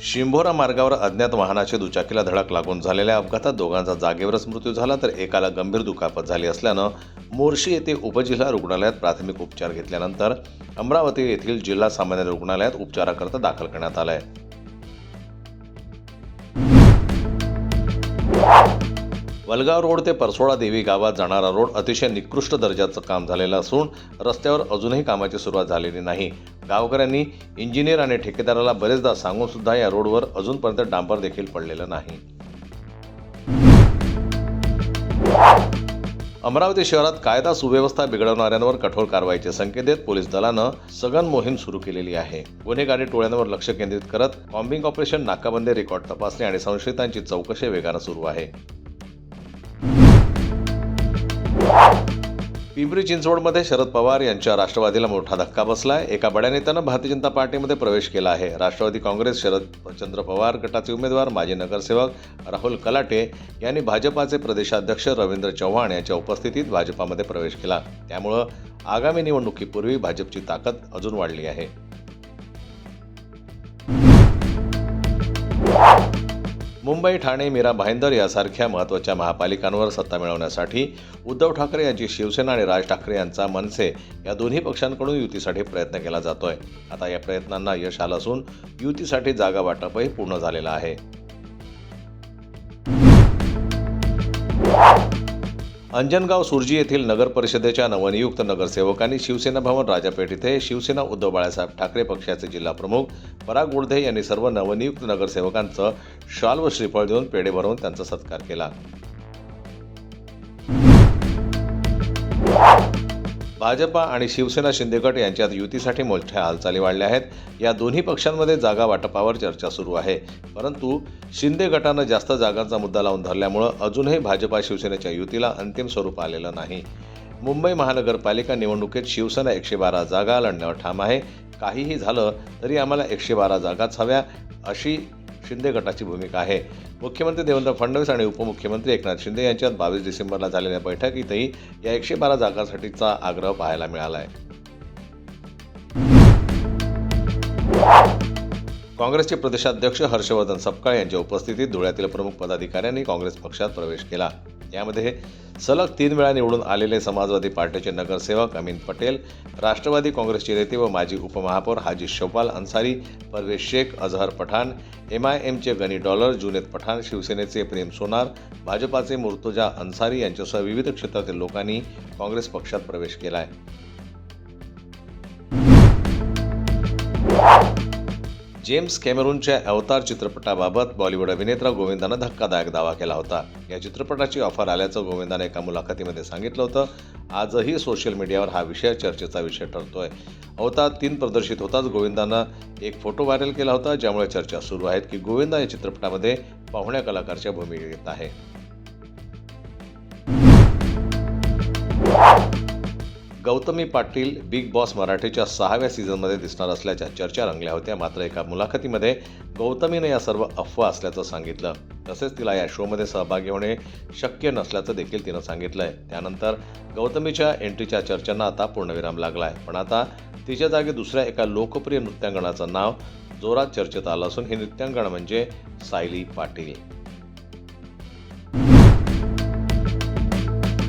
शिंभोरा मार्गावर अज्ञात वाहनाची दुचाकीला धडक लागून झालेल्या अपघातात दोघांचा जागेवरच मृत्यू झाला, तर एकाला गंभीर दुखापत झाली असल्यानं मोर्शी येथे उपजिल्हा रुग्णालयात प्राथमिक उपचार घेतल्यानंतर अमरावती येथील जिल्हा सामान्य रुग्णालयात उपचाराकरता दाखल करण्यात आले. वलगाव रोड ते परसोळा देवी गावात जाणारा रोड अतिशय निकृष्ट दर्जाचं काम झालेलं असून रस्त्यावर अजूनही कामाची सुरुवात झालेली नाही. गावकऱ्यांनी इंजिनियर आणि ठेकेदाराला बरेचदा सांगून सुद्धा या रोडवर अजूनपर्यंत डांबर देखील पडलेलं नाही. अमरावती शहरात कायदा सुव्यवस्था बिघडवणाऱ्यांवर कठोर कारवाईचे संकेत देत पोलीस दलानं सघन मोहीम सुरू केलेली आहे. गुन्हेगारी टोळ्यांवर लक्ष केंद्रित करत कॉम्बिंग ऑपरेशन, नाकाबंदी, रेकॉर्ड तपासणी आणि संशयितांची चौकशी वेगानं सुरू आहे. पिंपरी चिंचवडमध्ये शरद पवार यांच्या राष्ट्रवादीला मोठा धक्का बसलाय. एका बड्या नेत्यानं भारतीय जनता पार्टीमध्ये प्रवेश केला आहे. राष्ट्रवादी काँग्रेस शरदचंद्र पवार गटाचे उमेदवार माजी नगरसेवक राहुल कलाटे यांनी भाजपाचे प्रदेशाध्यक्ष रवींद्र चव्हाण यांच्या उपस्थितीत भाजपामध्ये प्रवेश केला. त्यामुळं आगामी निवडणुकीपूर्वी भाजपची ताकद अजून वाढली आहे. मुंबई, ठाणे, मीरा भाईंदर यासारख्या महत्त्वाच्या महापालिकांवर सत्ता मिळवण्यासाठी उद्धव ठाकरे यांची शिवसेना आणि राज ठाकरे यांचा मनसे या दोन्ही पक्षांकडून युतीसाठी प्रयत्न केला जातोय. आता या प्रयत्नांना यश आलं असून युतीसाठी जागा वाटपही पूर्ण झालेलं आहे. अंजनगाव सुर्जी येथील नगर परिषदेच्या नवनियुक्त नगरसेवकांनी शिवसेना भवन राजापेठ येथे शिवसेना उद्धव बाळासाहेब ठाकरे पक्षाचे जिल्हा प्रमुख पराग गोडधे यांनी सर्व नवनियुक्त नगरसेवकांचं शाल व श्रीफळ देऊन पेढे भरवून त्यांचा सत्कार केला. भाजपा आणि शिवसेना शिंदे गट यांच्यात युतीसाठी मोठ्या हालचाली वाढल्या आहेत. या दोन्ही पक्षांमध्ये जागा वाटपावर चर्चा सुरू आहे, परंतु शिंदे गटानं जास्त जागांचा मुद्दा लावून धरल्यामुळं अजूनही भाजपा शिवसेनेच्या युतीला अंतिम स्वरूप आलेलं नाही. मुंबई महानगरपालिका निवडणुकीत शिवसेना 112 जागा लढण्यावर ठाम आहे. काहीही झालं तरी आम्हाला 112 जागाच हव्या, अशी शिंदे गटाची भूमिका आहे. मुख्यमंत्री देवेंद्र फडणवीस आणि उपमुख्यमंत्री एकनाथ शिंदे यांच्यात 22 डिसेंबरला झालेल्या बैठकीतही या 112 जागांसाठीचा आग्रह पाहायला मिळाला आहे. काँग्रेसचे प्रदेशाध्यक्ष हर्षवर्धन सपकाळ यांच्या उपस्थितीत धुळ्यातील प्रमुख पदाधिकाऱ्यांनी काँग्रेस पक्षात प्रवेश केला. यामध्ये सलग 3 वेळा निवडून आलेले समाजवादी पार्टीचे नगरसेवक अमीन पटेल, राष्ट्रवादी काँग्रेसचे नेते व माजी उपमहापौर हाजी शौपाल अन्सारी, परवेश शेख, अझहर पठाण, MIMचे गनी डॉलर, जुनेद पठाण, शिवसेनेचे प्रेम सोनार, भाजपाचे मुर्तजा अन्सारी यांच्यासह विविध क्षेत्रातील लोकांनी काँग्रेस पक्षात प्रवेश केला आहे. जेम्स कॅमेरूनच्या अवतार चित्रपटाबाबत बॉलिवूड अभिनेता गोविंदानं धक्कादायक दावा केला होता. या चित्रपटाची ऑफर आल्याचं गोविंदाने एका मुलाखतीमध्ये सांगितलं होतं. आजही सोशल मीडियावर हा विषय चर्चेचा विषय ठरतोय. अवतार 3 प्रदर्शित होताच गोविंदानं एक फोटो व्हायरल केला होता, ज्यामुळे चर्चा सुरू आहेत की गोविंदा या चित्रपटामध्ये पाहुण्या कलाकारच्या भूमिकेत आहे. गौतमी पाटील बिग बॉस मराठीच्या 6व्या सीझनमध्ये दिसणार असल्याच्या चर्चा रंगल्या होत्या. मात्र एका मुलाखतीमध्ये गौतमीने या सर्व अफवा असल्याचं सांगितलं. तसेच तिला या शोमध्ये सहभागी होणे शक्य नसल्याचं देखील तिनं सांगितलंय. त्यानंतर गौतमीच्या एंट्रीच्या चर्चांना आता पूर्णविराम लागलाय. पण आता तिच्या जागी दुसऱ्या एका लोकप्रिय नृत्यांगनाचं नाव जोरात चर्चेत आलं असून ही नृत्यांगण म्हणजे सायली पाटील.